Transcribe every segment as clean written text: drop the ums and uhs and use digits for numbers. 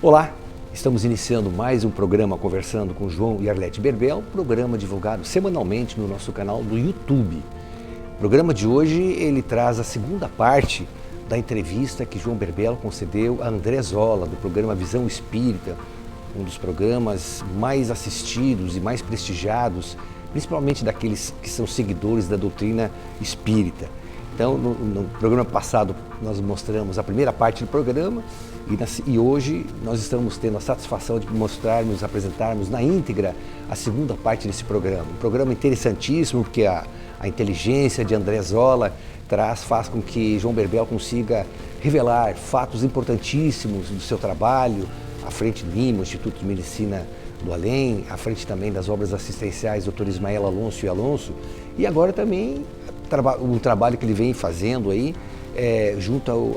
Olá, estamos iniciando mais um programa Conversando com João e Arlete Berbel, programa divulgado semanalmente no nosso canal do YouTube. O programa de hoje ele traz a segunda parte da entrevista que João Berbel concedeu a André Zola, do programa Visão Espírita, um dos programas mais assistidos e mais prestigiados, principalmente daqueles que são seguidores da doutrina espírita. Então, no programa passado, nós mostramos a primeira parte do programa e hoje nós estamos tendo a satisfação de mostrarmos, apresentarmos na íntegra a segunda parte desse programa. Um programa interessantíssimo, porque a inteligência de André Zola faz com que João Berbel consiga revelar fatos importantíssimos do seu trabalho, à frente do IMA, Instituto de Medicina do Além, à frente também das obras assistenciais Dr. Ismael Alonso e Alonso, e agora também um trabalho que ele vem fazendo aí, junto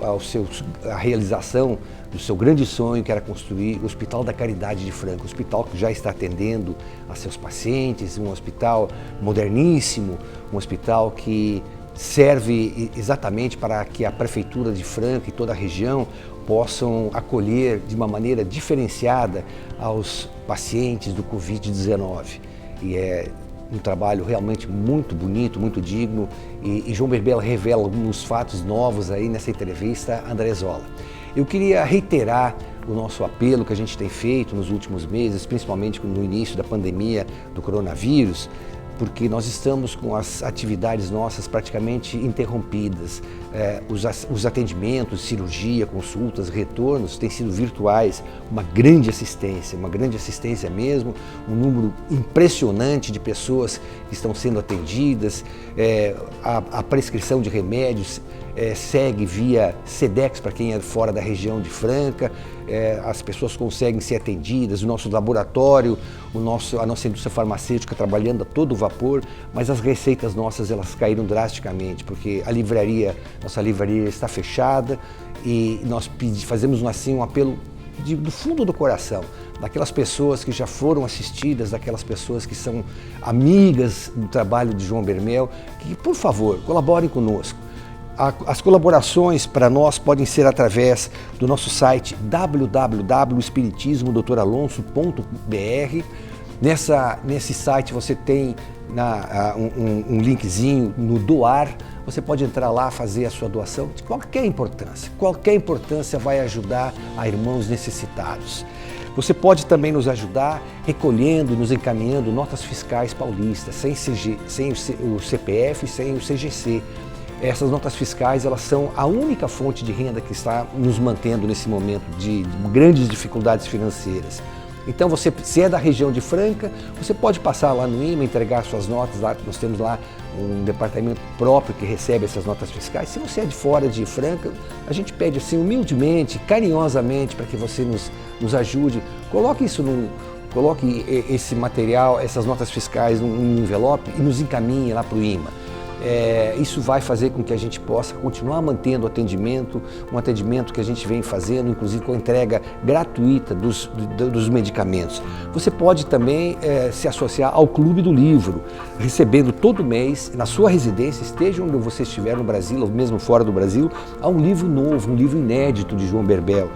à realização do seu grande sonho, que era construir o Hospital da Caridade de Franca, um hospital que já está atendendo a seus pacientes, um hospital moderníssimo, um hospital que serve exatamente para que a Prefeitura de Franca e toda a região possam acolher de uma maneira diferenciada aos pacientes do Covid-19. E é um trabalho realmente muito bonito, muito digno, e João Berbel revela alguns fatos novos aí nessa entrevista a André Zola. Eu queria reiterar o nosso apelo que a gente tem feito nos últimos meses, principalmente no início da pandemia do coronavírus, porque nós estamos com as atividades nossas praticamente interrompidas. Os atendimentos, cirurgia, consultas, retornos têm sido virtuais, uma grande assistência mesmo, um número impressionante de pessoas que estão sendo atendidas, a prescrição de remédios segue via Sedex para quem é fora da região de Franca, as pessoas conseguem ser atendidas, o nosso laboratório, a nossa indústria farmacêutica trabalhando a todo vapor, mas as receitas nossas elas caíram drasticamente, porque nossa livraria está fechada e nós fazemos assim um apelo do fundo do coração, daquelas pessoas que já foram assistidas, daquelas pessoas que são amigas do trabalho de João Berbel, que por favor colaborem conosco. As colaborações para nós podem ser através do nosso site www.espiritismodralonso.br. Nesse site você tem um linkzinho no doar, você pode entrar lá, fazer a sua doação de qualquer importância vai ajudar a irmãos necessitados. Você pode também nos ajudar recolhendo e nos encaminhando notas fiscais paulistas, sem o CPF, sem o CGC. Essas notas fiscais, elas são a única fonte de renda que está nos mantendo nesse momento de grandes dificuldades financeiras. Então, se é da região de Franca, você pode passar lá no IMA, entregar suas notas lá, nós temos lá um departamento próprio que recebe essas notas fiscais. Se você é de fora de Franca, a gente pede assim humildemente, carinhosamente, para que você nos ajude. Coloque esse material, essas notas fiscais num envelope e nos encaminhe lá para o IMA. Isso vai fazer com que a gente possa continuar mantendo um atendimento que a gente vem fazendo, inclusive com a entrega gratuita dos medicamentos. Você pode também se associar ao Clube do Livro, recebendo todo mês, na sua residência, esteja onde você estiver no Brasil, ou mesmo fora do Brasil, há um livro novo, um livro inédito de João Berbel.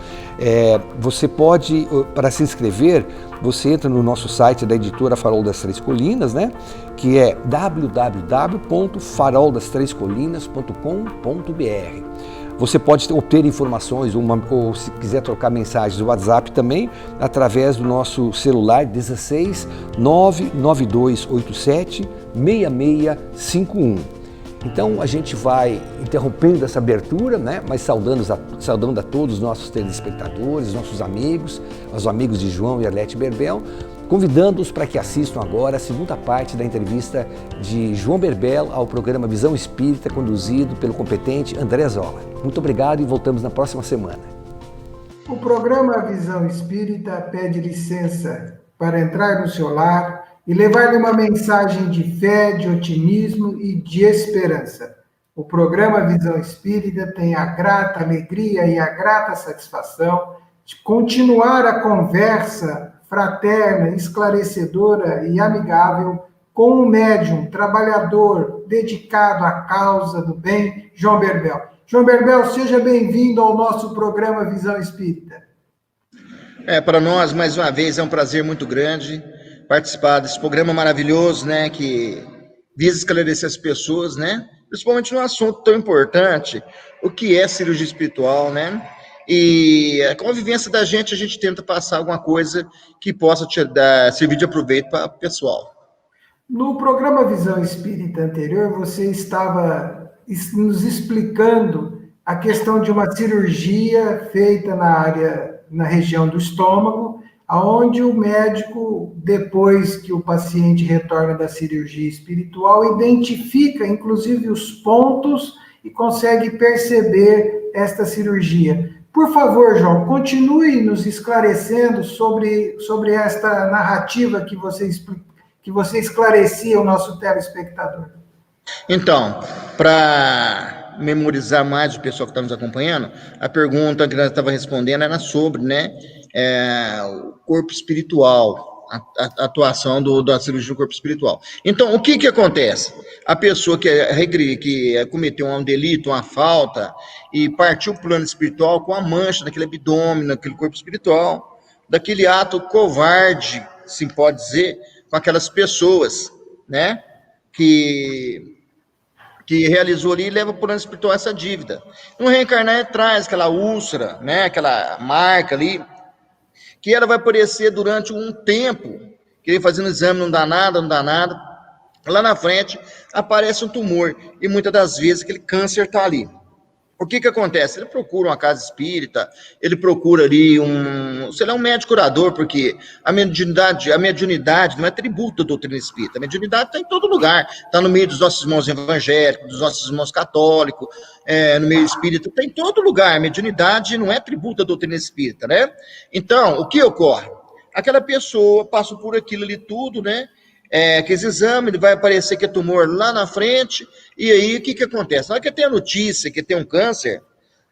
Você pode, para se inscrever, você entra no nosso site da editora Farol das Três Colinas, né? Que é www.faroldastrêscolinas.com.br. Você pode obter informações ou se quiser trocar mensagens do WhatsApp também, através do nosso celular 16 99287 6651. Então a gente vai interrompendo essa abertura, né? Mas saudando a todos os nossos telespectadores, nossos amigos, os amigos de João e Arlete Berbel, convidando-os para que assistam agora a segunda parte da entrevista de João Berbel ao programa Visão Espírita, conduzido pelo competente André Zola. Muito obrigado e voltamos na próxima semana. O programa Visão Espírita pede licença para entrar no seu lar e levar-lhe uma mensagem de fé, de otimismo e de esperança. O programa Visão Espírita tem a grata alegria e a grata satisfação de continuar a conversa fraterna, esclarecedora e amigável com um médium trabalhador dedicado à causa do bem, João Berbel. João Berbel, seja bem-vindo ao nosso programa Visão Espírita. Para nós, mais uma vez, é um prazer muito grande participar desse programa maravilhoso, né, que visa esclarecer as pessoas, né, principalmente num assunto tão importante, o que é cirurgia espiritual, né, e a convivência da gente, a gente tenta passar alguma coisa que possa servir de aproveito para o pessoal. No programa Visão Espírita anterior, você estava nos explicando a questão de uma cirurgia feita na região do estômago, aonde o médico, depois que o paciente retorna da cirurgia espiritual, identifica inclusive os pontos e consegue perceber esta cirurgia. Por favor, João, continue nos esclarecendo sobre esta narrativa que você esclarecia o nosso telespectador. Então, para memorizar mais o pessoal que está nos acompanhando, a pergunta que nós estava respondendo era sobre, né, o corpo espiritual, a atuação da cirurgia do corpo espiritual. Então, o que acontece? A pessoa que cometeu um delito, uma falta, e partiu para o plano espiritual com a mancha naquele abdômen, naquele corpo espiritual, daquele ato covarde, se pode dizer, com aquelas pessoas, né, que realizou ali e leva para o plano espiritual essa dívida. No reencarnar traz aquela úlcera, né, aquela marca ali, que ela vai aparecer durante um tempo, que ele fazendo exame não dá nada, lá na frente aparece um tumor, e muitas das vezes aquele câncer está ali. O que acontece? Ele procura uma casa espírita, ele procura ali um médico curador, porque a mediunidade não é tributo da doutrina espírita, a mediunidade está em todo lugar, está no meio dos nossos irmãos evangélicos, dos nossos irmãos católicos, no meio espírita, está em todo lugar, a mediunidade não é tributo da doutrina espírita, né? Então, o que ocorre? Aquela pessoa passa por aquilo ali tudo, né? Que esse exame vai aparecer que é tumor lá na frente, e aí o que acontece? Na hora que tem a notícia que tem um câncer,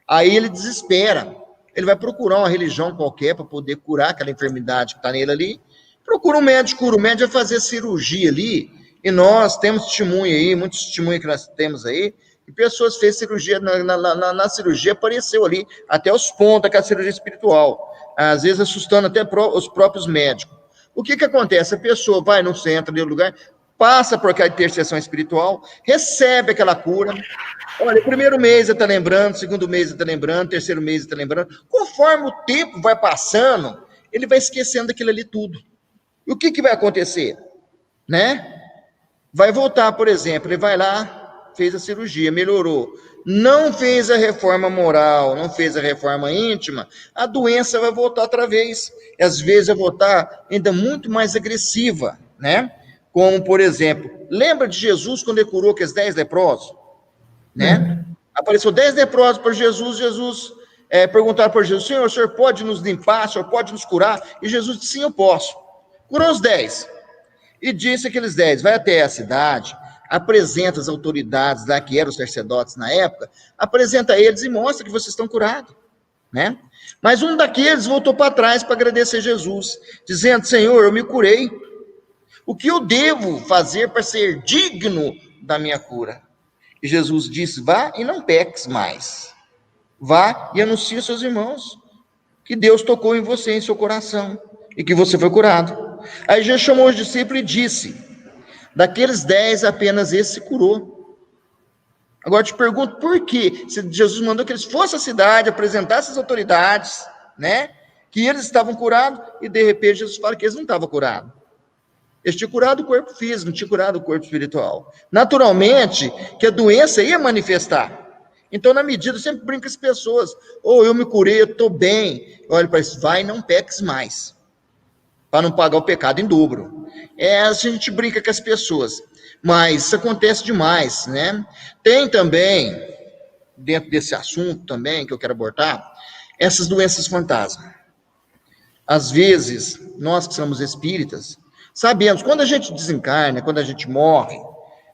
aí ele desespera, ele vai procurar uma religião qualquer para poder curar aquela enfermidade que está nele ali, procura um médico, cura, o médico vai fazer cirurgia ali, e nós temos testemunho aí, muitos testemunhos que nós temos aí, e pessoas fez cirurgia, na cirurgia apareceu ali, até os pontos daquela cirurgia espiritual, às vezes assustando até os próprios médicos. O que acontece? A pessoa vai no centro, no lugar, passa por aquela intercessão espiritual, recebe aquela cura. Olha, o primeiro mês ele está lembrando, segundo mês ele está lembrando, terceiro mês ele está lembrando. Conforme o tempo vai passando, ele vai esquecendo daquilo ali tudo. E o que vai acontecer? Né? Vai voltar, por exemplo, ele vai lá, fez a cirurgia, melhorou. Não fez a reforma moral, não fez a reforma íntima, a doença vai voltar outra vez. E às vezes vai voltar ainda muito mais agressiva, né? Como, por exemplo, lembra de Jesus quando ele curou aqueles 10 leprosos? Né? Apareceu 10 leprosos para Jesus, perguntaram para Jesus, o senhor pode nos limpar, o senhor pode nos curar? E Jesus disse, sim, eu posso. Curou os 10. E disse aqueles 10, vai até a cidade, apresenta as autoridades lá, que eram os sacerdotes na época, apresenta eles e mostra que vocês estão curados, né? Mas um daqueles voltou para trás para agradecer Jesus, dizendo, Senhor, eu me curei, o que eu devo fazer para ser digno da minha cura? E Jesus disse, vá e não peques mais, vá e anuncie aos seus irmãos, que Deus tocou em você, em seu coração, e que você foi curado. Aí Jesus chamou os discípulos e disse, daqueles 10, apenas esse se curou. Agora eu te pergunto, por que Jesus mandou que eles fossem à cidade, apresentassem as autoridades, né? Que eles estavam curados, e de repente Jesus fala que eles não estavam curados. Eles tinham curado o corpo físico, não tinham curado o corpo espiritual. Naturalmente, que a doença ia manifestar. Então, na medida, eu sempre brinco com as pessoas, eu me curei, eu estou bem. Olha para isso, vai e não peques mais, para não pagar o pecado em dobro. A gente brinca com as pessoas, mas isso acontece demais, né? Tem também, dentro desse assunto também, que eu quero abordar, essas doenças fantasma. Às vezes, nós que somos espíritas, sabemos, quando a gente desencarna, quando a gente morre,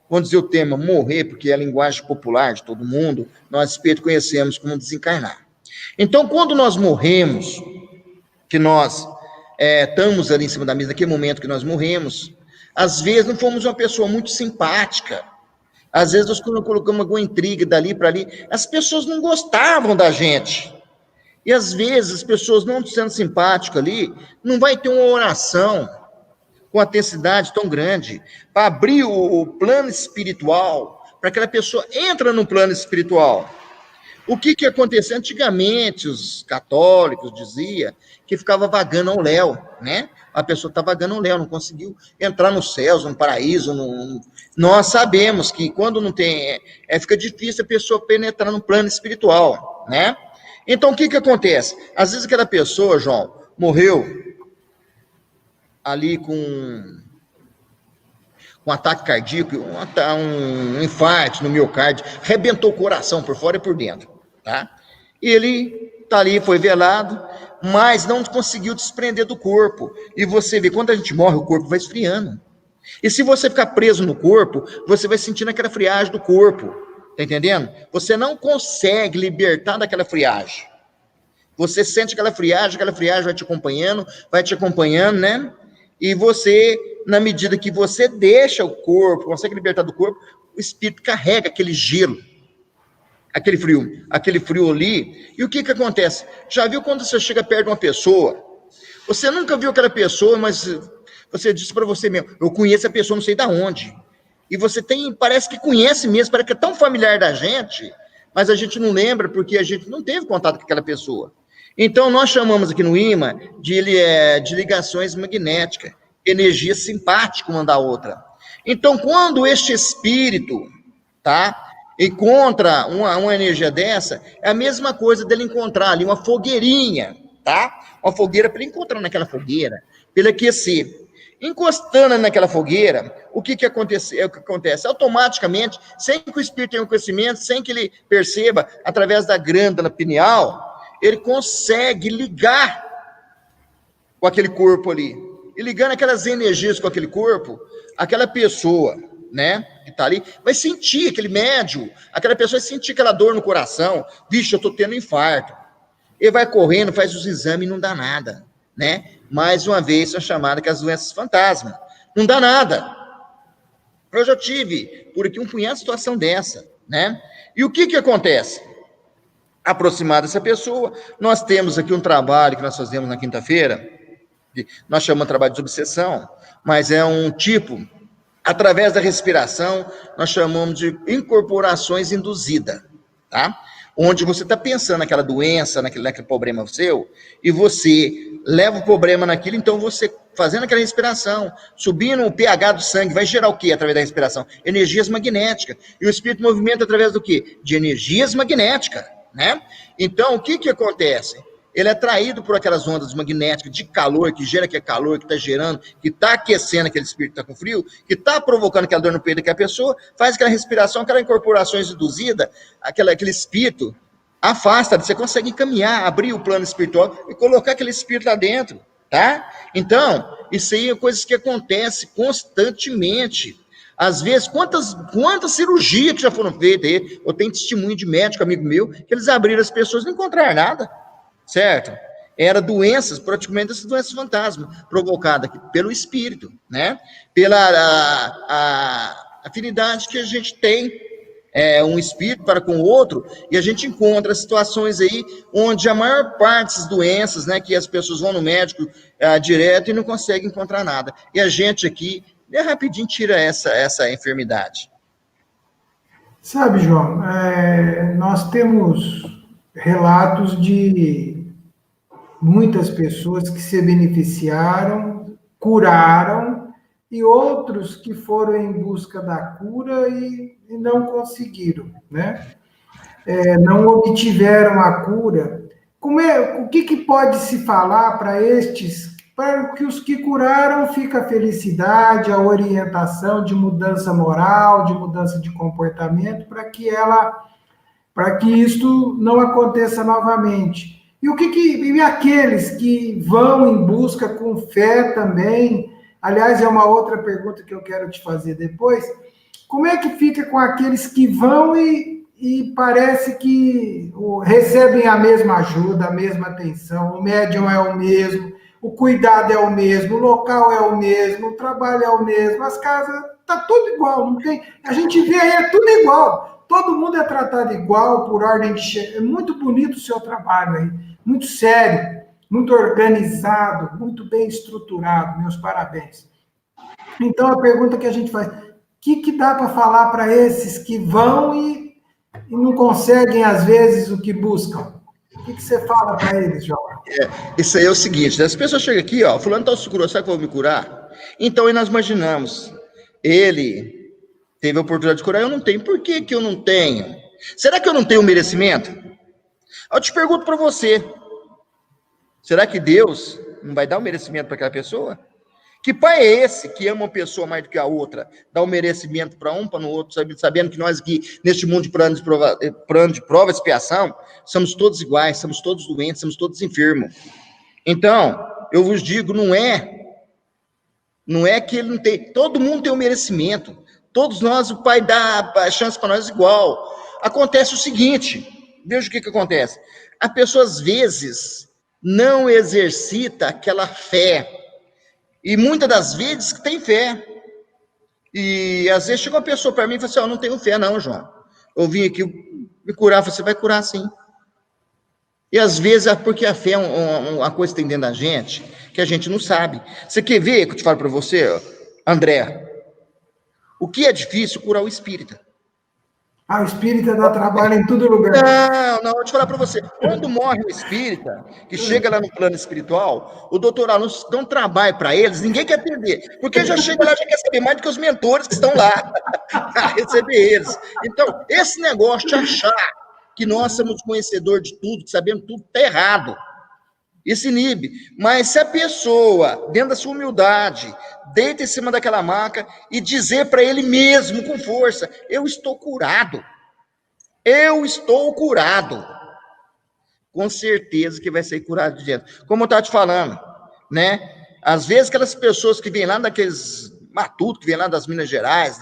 vamos dizer o tema morrer, porque é a linguagem popular de todo mundo, nós espíritos conhecemos como desencarnar. Então, quando nós morremos, que nós estamos ali em cima da mesa, naquele momento que nós morremos, às vezes não fomos uma pessoa muito simpática, às vezes nós colocamos alguma intriga dali para ali, as pessoas não gostavam da gente, E às vezes as pessoas não sendo simpáticas ali, não vai ter uma oração com a intensidade tão grande para abrir o plano espiritual, para que aquela pessoa entre no plano espiritual. O que acontecia antigamente? Os católicos diziam que ficava vagando ao léu, né? A pessoa está vagando ao léu, não conseguiu entrar nos céus, no paraíso. Nós sabemos que quando não tem, fica difícil a pessoa penetrar no plano espiritual, né? Então, o que acontece? Às vezes aquela pessoa, João, morreu ali com um ataque cardíaco, um infarto no miocárdio, arrebentou o coração por fora e por dentro, tá? E ele tá ali, foi velado, mas não conseguiu desprender do corpo. E você vê, quando a gente morre, o corpo vai esfriando. E se você ficar preso no corpo, você vai sentindo aquela friagem do corpo, tá entendendo? Você não consegue libertar daquela friagem. Você sente aquela friagem vai te acompanhando, né? E você, na medida que você deixa o corpo, consegue libertar do corpo, o espírito carrega aquele gelo, aquele frio ali. E o que acontece? Já viu quando você chega perto de uma pessoa? Você nunca viu aquela pessoa, mas você disse para você mesmo, eu conheço a pessoa, não sei de onde. E você parece que conhece mesmo, parece que é tão familiar da gente, mas a gente não lembra porque a gente não teve contato com aquela pessoa. Então, nós chamamos aqui no IMA de ligações magnéticas, energia simpática uma da outra. Então, quando este espírito, tá, encontra uma energia dessa, é a mesma coisa dele encontrar ali uma fogueirinha, tá? Uma fogueira, para ele encontrar naquela fogueira, para ele aquecer. Encostando naquela fogueira, o que acontece? Automaticamente, sem que o espírito tenha um conhecimento, sem que ele perceba, através da glândula pineal, ele consegue ligar com aquele corpo ali. E ligando aquelas energias com aquele corpo, aquela pessoa, né, que está ali, vai sentir aquele médium, aquela pessoa vai sentir aquela dor no coração. Vixe, eu estou tendo infarto. Ele vai correndo, faz os exames e não dá nada, né? Mais uma vez, são chamadas que as doenças fantasma. Não dá nada. Eu já tive, por aqui, um punhado de situação dessa, né? E o que acontece? Aproximar dessa pessoa, nós temos aqui um trabalho que nós fazemos na quinta-feira, nós chamamos de trabalho de obsessão, mas é um tipo, através da respiração, nós chamamos de incorporações induzidas, tá? Onde você está pensando naquela doença, naquele problema seu, e você leva o problema naquilo, então você, fazendo aquela respiração, subindo o pH do sangue, vai gerar o quê através da respiração? Energias magnéticas. E o espírito movimenta através do quê? De energias magnéticas, né? Então, o que acontece? Ele é atraído por aquelas ondas magnéticas de calor, que gera aquele calor, que está gerando, que está aquecendo aquele espírito que está com frio, que está provocando aquela dor no peito daquela pessoa, faz aquela respiração, aquela incorporação induzida, aquele espírito afasta, você consegue encaminhar, abrir o plano espiritual e colocar aquele espírito lá dentro, tá? Então, isso aí é coisas que acontecem constantemente. Às vezes, quantas cirurgias que já foram feitas aí, eu tenho testemunho de médico, amigo meu, que eles abriram as pessoas e não encontraram nada, certo? Era doenças, praticamente essas doenças fantasma, provocadas pelo espírito, né? Pela afinidade que a gente tem, um espírito para com o outro, e a gente encontra situações aí onde a maior parte das doenças, né, que as pessoas vão no médico direto e não conseguem encontrar nada. E a gente aqui, rapidinho tira essa enfermidade. Sabe, João, nós temos relatos de muitas pessoas que se beneficiaram, curaram, e outros que foram em busca da cura e não conseguiram, né? Não obtiveram a cura. O que pode se falar para estes, para que os que curaram fica a felicidade, a orientação de mudança moral, de mudança de comportamento, para que isto não aconteça novamente. E aqueles que vão em busca com fé também, aliás, é uma outra pergunta que eu quero te fazer depois, como é que fica com aqueles que vão e parece que recebem a mesma ajuda, a mesma atenção, o médium é o mesmo, o cuidado é o mesmo, o local é o mesmo, o trabalho é o mesmo, as casas, tá tudo igual, não tem, a gente vê aí, é tudo igual. todo mundo é tratado igual, por ordem de... É muito bonito o seu trabalho aí, muito sério, muito organizado, muito bem estruturado, meus parabéns. Então, a pergunta que a gente faz, o que dá para falar para esses que vão e não conseguem, às vezes, o que buscam? O que você fala para eles, João? Isso aí é o seguinte, as pessoas chegam aqui, ó, fulano tá se curou, será que eu vou me curar? Então, aí nós imaginamos, ele teve a oportunidade de curar, eu não tenho. Por que que eu não tenho? Será que eu não tenho merecimento? Eu te pergunto para você, será que Deus não vai dar um merecimento para aquela pessoa? Que pai é esse que ama uma pessoa mais do que a outra, dá um merecimento para um, para no outro, sabendo que nós aqui, neste mundo de plano de prova e expiação, somos todos iguais, somos todos doentes, somos todos enfermos. Então, eu vos digo, não é que ele não tem, todo mundo tem um merecimento, todos nós, o pai dá a chance para nós igual. Acontece o seguinte, veja o que acontece, a pessoa às vezes não exercita aquela fé, e muitas das vezes tem fé. E às vezes chega uma pessoa para mim e fala assim, eu não tenho fé não, João. Eu vim aqui me curar, você vai curar sim. E às vezes é porque a fé é uma coisa que tem dentro da gente, que a gente não sabe. Você quer ver, que eu te falo para você, André, o que é difícil curar o espírita. O espírita dá trabalho em todo lugar. Não, eu vou te falar para você. Quando morre um espírita, que chega lá no plano espiritual, o doutor Alonso dá um trabalho para eles, ninguém quer atender, porque já chega lá, já quer saber mais do que os mentores que estão lá, a receber eles. Então, esse negócio de achar que nós somos conhecedores de tudo, que sabemos tudo, está errado. Isso inibe. Mas se a pessoa, dentro da sua humildade, deita em cima daquela maca e dizer para ele mesmo com força, eu estou curado, com certeza que vai ser curado de dentro. Como eu estava te falando, né? Às vezes aquelas pessoas que vêm lá daqueles matutos, que vêm lá das Minas Gerais,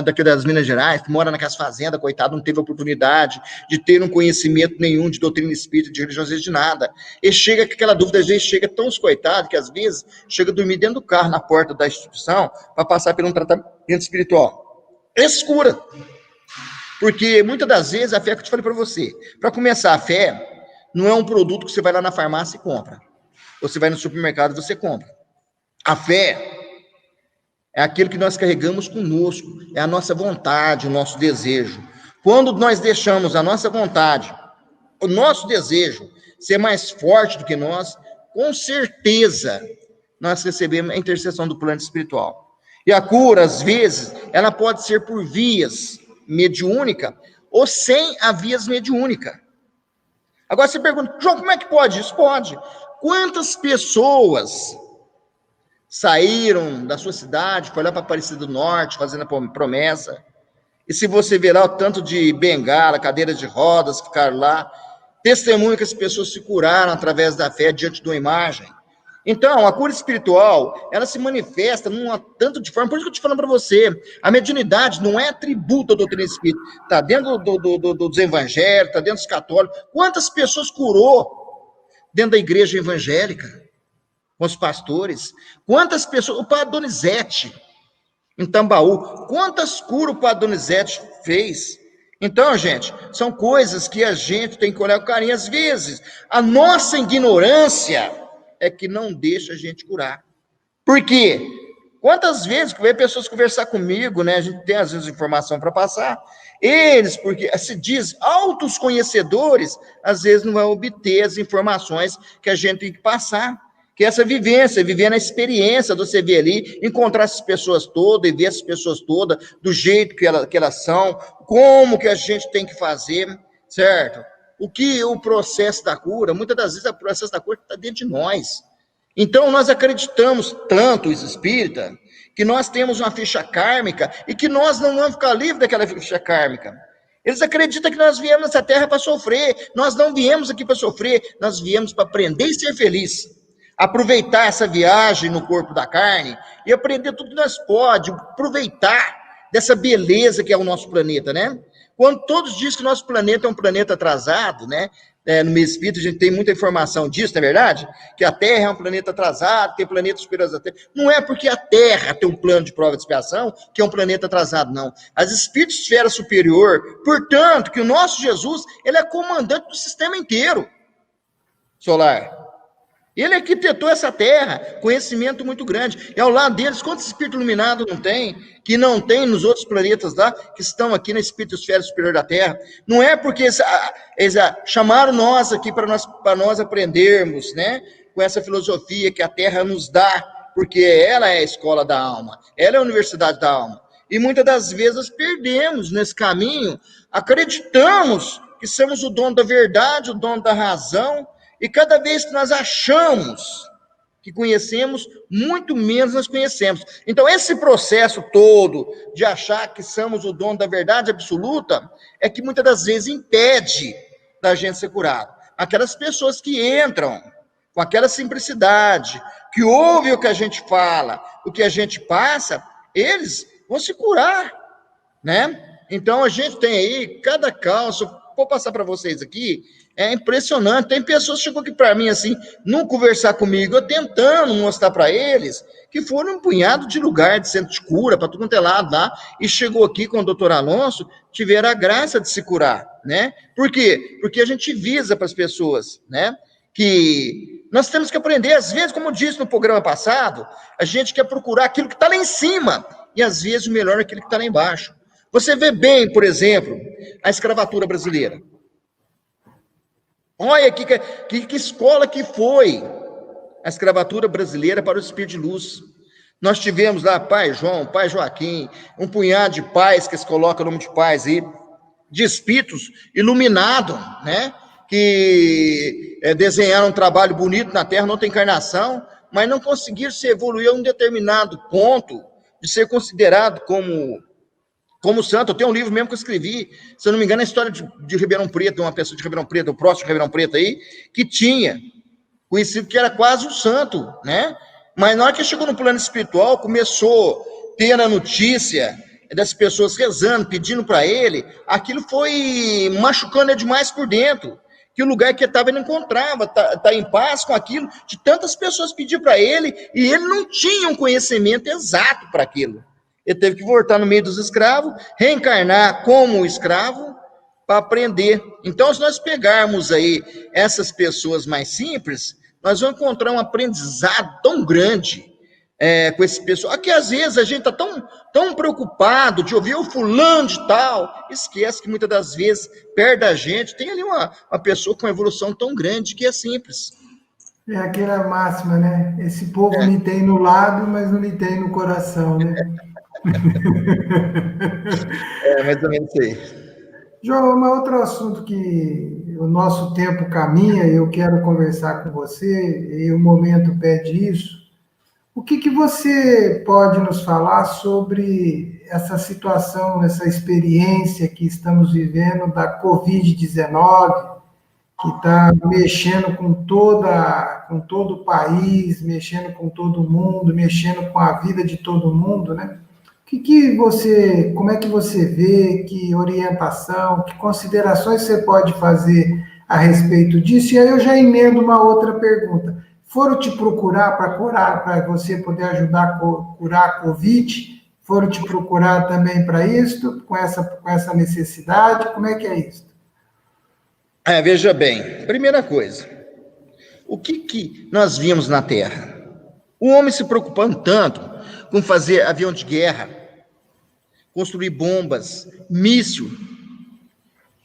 das Minas Gerais, que mora naquelas fazendas, coitado, não teve oportunidade de ter um conhecimento nenhum de doutrina espírita, de religião, às vezes de nada. E chega com aquela dúvida, às vezes chega tão coitado que às vezes chega a dormir dentro do carro, na porta da instituição, para passar por um tratamento espiritual. Esse cura. Porque muitas das vezes a fé que eu te falei para você, para começar, a fé não é um produto que você vai lá na farmácia e compra. Ou você vai no supermercado e você compra. A fé é aquilo que nós carregamos conosco, é a nossa vontade, o nosso desejo. Quando nós deixamos a nossa vontade, o nosso desejo ser mais forte do que nós, com certeza nós recebemos a intercessão do plano espiritual. E a cura, às vezes, ela pode ser por vias mediúnica ou sem a vias mediúnica. Agora você pergunta, João, como é que pode isso? Pode. Quantas pessoas saíram da sua cidade, foi lá para Aparecida do Norte, fazendo a promessa, e se você ver lá o tanto de bengala, cadeiras de rodas, ficaram lá, testemunho que as pessoas se curaram através da fé diante de uma imagem. Então, a cura espiritual, ela se manifesta tanto de forma, por isso que eu estou falando para você, a mediunidade não é atributo da doutrina espírita, está dentro dos evangelhos, está dentro dos católicos. Quantas pessoas curou dentro da igreja evangélica, com os pastores? Quantas pessoas, o Padre Donizete, em Tambaú, quantas curas o Padre Donizete fez? Então, gente, são coisas que a gente tem que olhar com carinho. Às vezes, a nossa ignorância é que não deixa a gente curar. Por quê? Quantas vezes que vem pessoas conversar comigo, né? A gente tem, às vezes, informação para passar. Eles, porque se diz altos conhecedores, às vezes não vão obter as informações que a gente tem que passar. Que essa vivência, viver na experiência de você ver ali, encontrar essas pessoas todas e ver essas pessoas todas do jeito que elas são, como que a gente tem que fazer, certo? O processo da cura, muitas das vezes o processo da cura está dentro de nós. Então nós acreditamos tanto, os espíritas, que nós temos uma ficha kármica e que nós não vamos ficar livres daquela ficha kármica. Eles acreditam que nós viemos nessa terra para sofrer. Nós não viemos aqui para sofrer, nós viemos para aprender e ser feliz. Aproveitar essa viagem no corpo da carne e aprender tudo que nós podemos, aproveitar dessa beleza que é o nosso planeta, né? Quando todos dizem que o nosso planeta é um planeta atrasado, né? no meio espírita, a gente tem muita informação disso, não é verdade? Que a Terra é um planeta atrasado, tem planetas superiores à Terra. Não é porque a Terra tem um plano de prova de expiação que é um planeta atrasado, não. As espírito-esfera superior, portanto, que o nosso Jesus, ele é comandante do sistema inteiro solar. Ele arquitetou essa terra, conhecimento muito grande. E ao lado deles, quantos espíritos iluminados não tem, que não tem nos outros planetas lá, que estão aqui na espírito-esfera superior da Terra? Não é porque eles chamaram nós aqui para nós aprendermos, né, com essa filosofia que a Terra nos dá, porque ela é a escola da alma, ela é a universidade da alma. E muitas das vezes perdemos nesse caminho, acreditamos que somos o dono da verdade, o dono da razão, e cada vez que nós achamos que conhecemos, muito menos nós conhecemos. Então, esse processo todo de achar que somos o dono da verdade absoluta, é que muitas das vezes impede da gente ser curado. Aquelas pessoas que entram com aquela simplicidade, que ouvem o que a gente fala, o que a gente passa, eles vão se curar, né? Então, a gente tem aí, cada caso, vou passar para vocês aqui, é impressionante. Tem pessoas que chegam aqui para mim assim, não conversar comigo, eu tentando mostrar para eles que foram um punhado de lugar de centro de cura, para tudo quanto é lado lá, e chegou aqui com o doutor Alonso, tiveram a graça de se curar, né? Por quê? Porque a gente visa para as pessoas, né? Que nós temos que aprender, às vezes, como eu disse no programa passado, a gente quer procurar aquilo que está lá em cima, e às vezes o melhor é aquilo que está lá embaixo. Você vê bem, por exemplo, a escravatura brasileira. Olha que escola que foi a escravatura brasileira para o espírito de luz. Nós tivemos lá pai João, pai Joaquim, um punhado de pais, que eles colocam o nome de pais aí, de espíritos iluminados, né? Que desenharam um trabalho bonito na Terra, não tem encarnação, mas não conseguiram se evoluir a um determinado ponto de ser considerado como santo. Eu tenho um livro mesmo que eu escrevi, se eu não me engano, a história de Ribeirão Preto, uma pessoa de Ribeirão Preto, o próximo Ribeirão Preto aí, que tinha conhecido que era quase um santo, né? Mas na hora que chegou no plano espiritual, começou a ter a notícia das pessoas rezando, pedindo para ele, aquilo foi machucando ele demais por dentro, que o lugar que ele estava ele não encontrava, tá em paz com aquilo, de tantas pessoas pedir para ele, e ele não tinha um conhecimento exato para aquilo. Ele teve que voltar no meio dos escravos, reencarnar como escravo, para aprender. Então, se nós pegarmos aí essas pessoas mais simples, nós vamos encontrar um aprendizado tão grande com esse pessoal, que às vezes a gente está tão preocupado de ouvir o fulano de tal, esquece que muitas das vezes, perto da gente, tem ali uma pessoa com uma evolução tão grande que é simples. É aquela máxima, né? Esse povo me tem no lábio, mas não me tem no coração, né? Mais ou menos isso aí. João, um outro assunto que o nosso tempo caminha, eu quero conversar com você, e o momento pede isso. O que você pode nos falar sobre essa situação, essa experiência que estamos vivendo da Covid-19, que está mexendo com todo o país, mexendo com todo mundo, mexendo com a vida de todo mundo, né? Como é que você vê, que orientação, que considerações você pode fazer a respeito disso? E aí eu já emendo uma outra pergunta. Foram te procurar para você poder ajudar a curar a Covid? Foram te procurar também para isso, com essa necessidade? Como é que é isso? Veja bem, primeira coisa, o que nós vimos na Terra? O homem se preocupando tanto com fazer avião de guerra, construir bombas, míssil,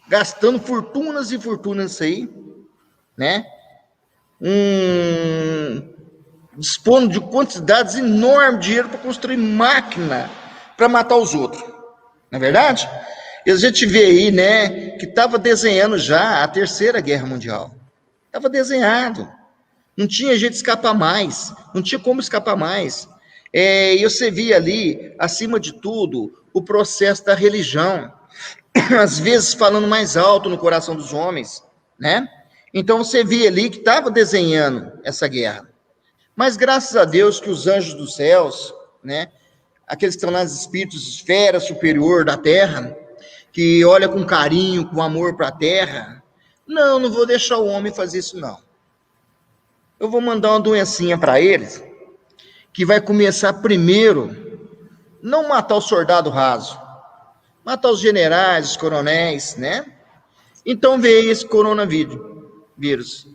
gastando fortunas e fortunas aí, né? Dispondo de quantidades enormes de dinheiro para construir máquina para matar os outros, não é verdade? E a gente vê aí, né, que estava desenhando já a Terceira Guerra Mundial. Estava desenhado. Não tinha jeito de escapar mais. Não tinha como escapar mais. E você via ali, acima de tudo, o processo da religião. Às vezes falando mais alto no coração dos homens, né? Então você via ali que estava desenhando essa guerra. Mas graças a Deus que os anjos dos céus, né, aqueles que estão nas espíritos, esfera superior da terra, que olha com carinho, com amor para a terra, Não vou deixar o homem fazer isso, não. Eu vou mandar uma doencinha para eles, que vai começar primeiro, não matar o soldado raso, matar os generais, os coronéis, né? Então veio esse coronavírus,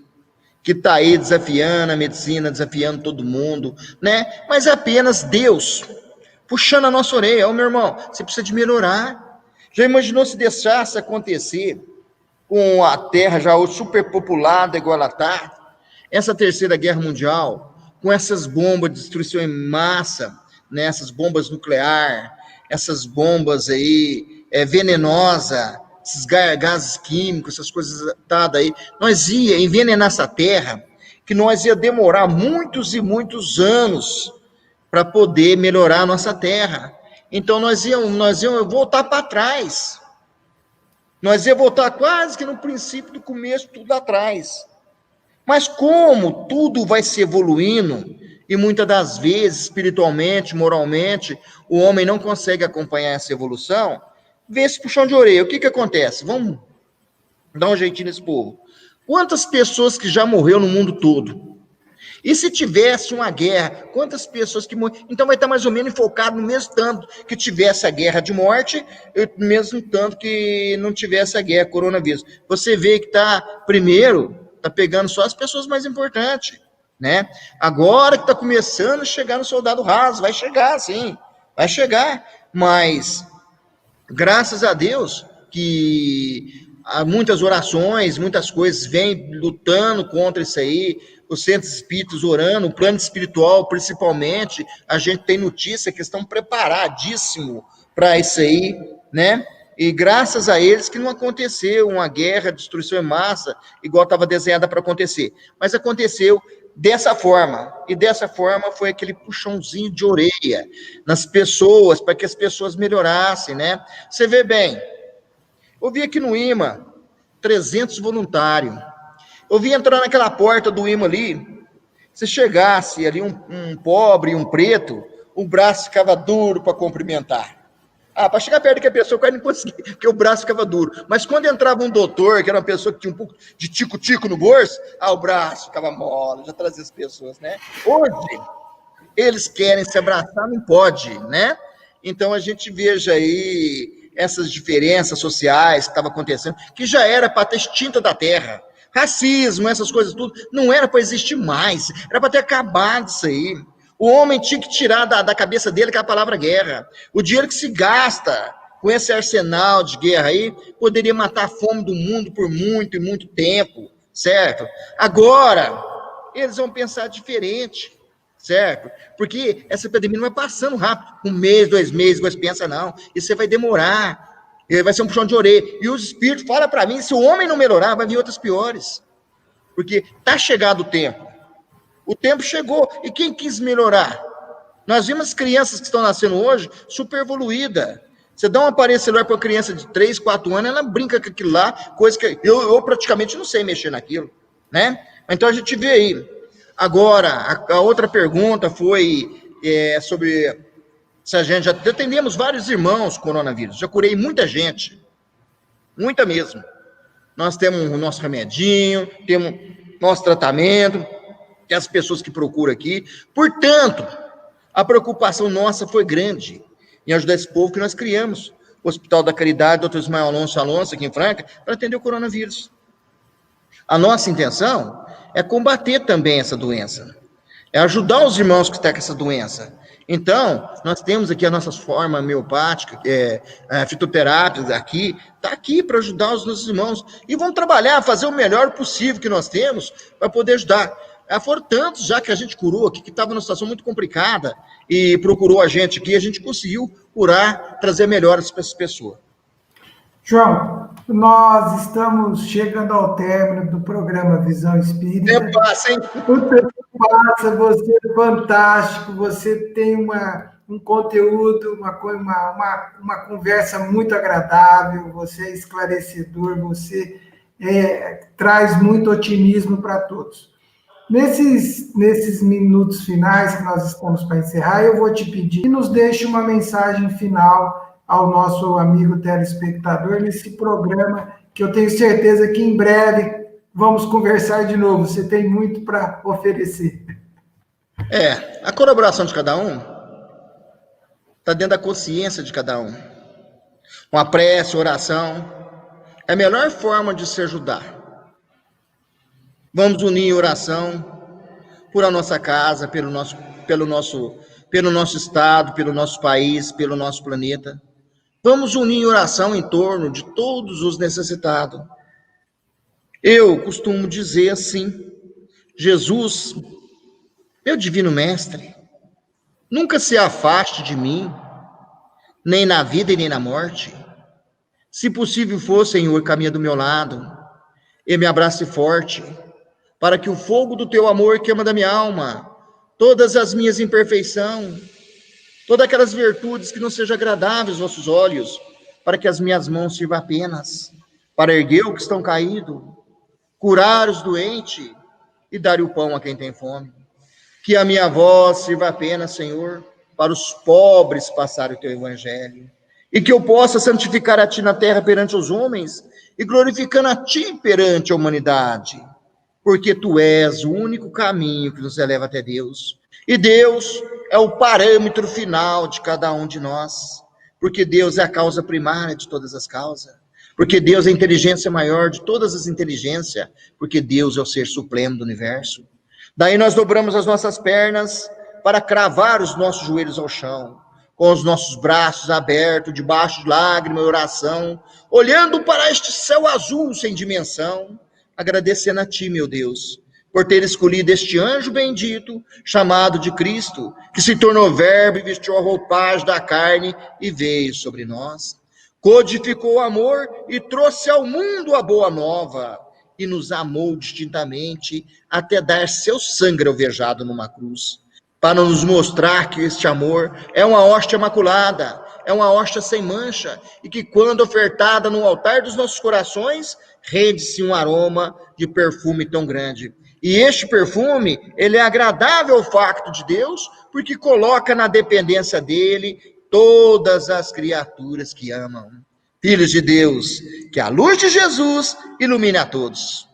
que está aí desafiando a medicina, desafiando todo mundo, né? Mas é apenas Deus puxando a nossa orelha. Ô, meu irmão, você precisa de melhorar. Já imaginou se deixasse acontecer com a Terra já superpopulada igual ela está? Essa terceira guerra mundial, com essas bombas de destruição em massa, né? Essas bombas nucleares, essas bombas aí venenosas, esses gases químicos, essas coisas aí, nós ia envenenar essa terra, que nós ia demorar muitos e muitos anos para poder melhorar a nossa terra. Então nós íamos voltar para trás. Nós ia voltar quase que no princípio do começo, tudo atrás. Mas como tudo vai se evoluindo, e muitas das vezes, espiritualmente, moralmente, o homem não consegue acompanhar essa evolução, vê esse puxão de orelha. O que acontece? Vamos dar um jeitinho nesse povo. Quantas pessoas que já morreu no mundo todo? E se tivesse uma guerra, quantas pessoas que morreram? Então vai estar mais ou menos focado no mesmo tanto que tivesse a guerra de morte, no mesmo tanto que não tivesse a guerra coronavírus. Você vê que primeiro, está pegando só as pessoas mais importantes, né? Agora que está começando a chegar no soldado raso, vai chegar, sim, vai chegar, mas graças a Deus que há muitas orações, muitas coisas vêm lutando contra isso aí, os centros espíritas orando, o plano espiritual principalmente, a gente tem notícia que estão preparadíssimos para isso aí, né? E graças a eles que não aconteceu uma guerra, destruição em massa, igual estava desenhada para acontecer. Mas aconteceu dessa forma, e dessa forma foi aquele puxãozinho de orelha nas pessoas, para que as pessoas melhorassem, né? Você vê bem, eu vi aqui no IMA 300 voluntários, eu vi entrar naquela porta do IMA ali, se chegasse ali um pobre, um preto, o braço ficava duro para cumprimentar. Para chegar perto da pessoa, quase não conseguia, porque o braço ficava duro. Mas quando entrava um doutor, que era uma pessoa que tinha um pouco de tico-tico no bolso, o braço ficava mole, já trazia as pessoas, né? Hoje, eles querem se abraçar, não pode, né? Então, a gente veja aí essas diferenças sociais que estavam acontecendo, que já era para ter extinta da Terra. Racismo, essas coisas tudo, não era para existir mais, era para ter acabado isso aí. O homem tinha que tirar da cabeça dele que é a palavra guerra. O dinheiro que se gasta com esse arsenal de guerra aí, poderia matar a fome do mundo por muito e muito tempo, certo? Agora, eles vão pensar diferente, certo? Porque essa epidemia não vai passando rápido, 1 mês, 2 meses, você pensa, não, isso vai demorar, vai ser um puxão de orelha. E os espíritos falam para mim, se o homem não melhorar, vai vir outras piores. Porque está chegado o tempo. O tempo chegou, e quem quis melhorar? Nós vimos crianças que estão nascendo hoje, super evoluída. Você dá um aparelho celular para uma criança de 3, 4 anos, ela brinca com aquilo lá, coisa que eu praticamente não sei mexer naquilo, né? Então a gente vê aí. Agora, a outra pergunta foi sobre se a gente já atendemos vários irmãos com coronavírus, já curei muita gente, muita mesmo. Nós temos o nosso remedinho, temos nosso tratamento, tem as pessoas que procuram aqui. Portanto, a preocupação nossa foi grande em ajudar esse povo que nós criamos. O Hospital da Caridade, Dr. Ismael Alonso, aqui em Franca, para atender o coronavírus. A nossa intenção é combater também essa doença. É ajudar os irmãos que estão com essa doença. Então, nós temos aqui a nossa forma homeopática, fitoterápica aqui, está aqui para ajudar os nossos irmãos. E vamos trabalhar, fazer o melhor possível que nós temos para poder ajudar. Foram tantos já que a gente curou aqui, que estava numa situação muito complicada, e procurou a gente aqui, a gente conseguiu curar, trazer melhoras para essas pessoas. João, nós estamos chegando ao término do programa Visão Espírita. O tempo passa, hein? O tempo passa, você é fantástico, você tem um conteúdo, uma conversa muito agradável, você é esclarecedor, você traz muito otimismo para todos. Nesses minutos finais que nós estamos para encerrar, eu vou te pedir que nos deixe uma mensagem final ao nosso amigo telespectador nesse programa, que eu tenho certeza que em breve vamos conversar de novo. Você tem muito para oferecer. A colaboração de cada um está dentro da consciência de cada um. Uma prece, oração, é a melhor forma de se ajudar. Vamos unir em oração por a nossa casa, pelo nosso estado, pelo nosso país, pelo nosso planeta. Vamos unir em oração em torno de todos os necessitados. Eu costumo dizer assim: Jesus, meu divino mestre, nunca se afaste de mim, nem na vida e nem na morte. Se possível for, Senhor, caminha do meu lado e me abrace forte, para que o fogo do teu amor queima da minha alma todas as minhas imperfeições, todas aquelas virtudes que não sejam agradáveis aos vossos olhos, para que as minhas mãos sirvam apenas para erguer o que estão caído, curar os doentes e dar o pão a quem tem fome. Que a minha voz sirva apenas, Senhor, para os pobres passar o teu evangelho, e que eu possa santificar a ti na terra perante os homens, e glorificando a ti perante a humanidade, porque tu és o único caminho que nos eleva até Deus, e Deus é o parâmetro final de cada um de nós, porque Deus é a causa primária de todas as causas, porque Deus é a inteligência maior de todas as inteligências, porque Deus é o ser supremo do universo. Daí nós dobramos as nossas pernas para cravar os nossos joelhos ao chão, com os nossos braços abertos, debaixo de lágrima e oração, olhando para este céu azul sem dimensão, agradecendo a ti, meu Deus, por ter escolhido este anjo bendito, chamado de Cristo, que se tornou verbo e vestiu a roupagem da carne e veio sobre nós. Codificou o amor e trouxe ao mundo a boa nova, e nos amou distintamente até dar seu sangue alvejado numa cruz, para nos mostrar que este amor é uma hóstia imaculada, é uma hóstia sem mancha, e que quando ofertada no altar dos nossos corações, rende-se um aroma de perfume tão grande. E este perfume, ele é agradável ao facto de Deus, porque coloca na dependência dele todas as criaturas que amam. Filhos de Deus, que a luz de Jesus ilumine a todos.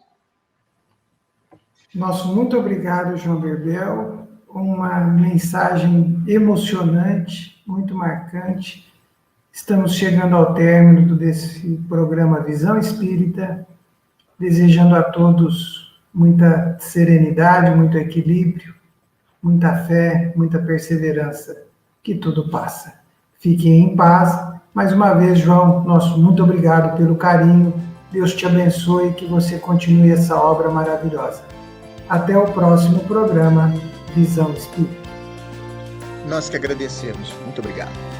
Nosso muito obrigado, João Berbel. Uma mensagem emocionante, muito marcante. Estamos chegando ao término desse programa Visão Espírita, desejando a todos muita serenidade, muito equilíbrio, muita fé, muita perseverança, que tudo passa. Fiquem em paz. Mais uma vez, João, nosso muito obrigado pelo carinho. Deus te abençoe e que você continue essa obra maravilhosa. Até o próximo programa Visão Espírita. Nós que agradecemos. Muito obrigado.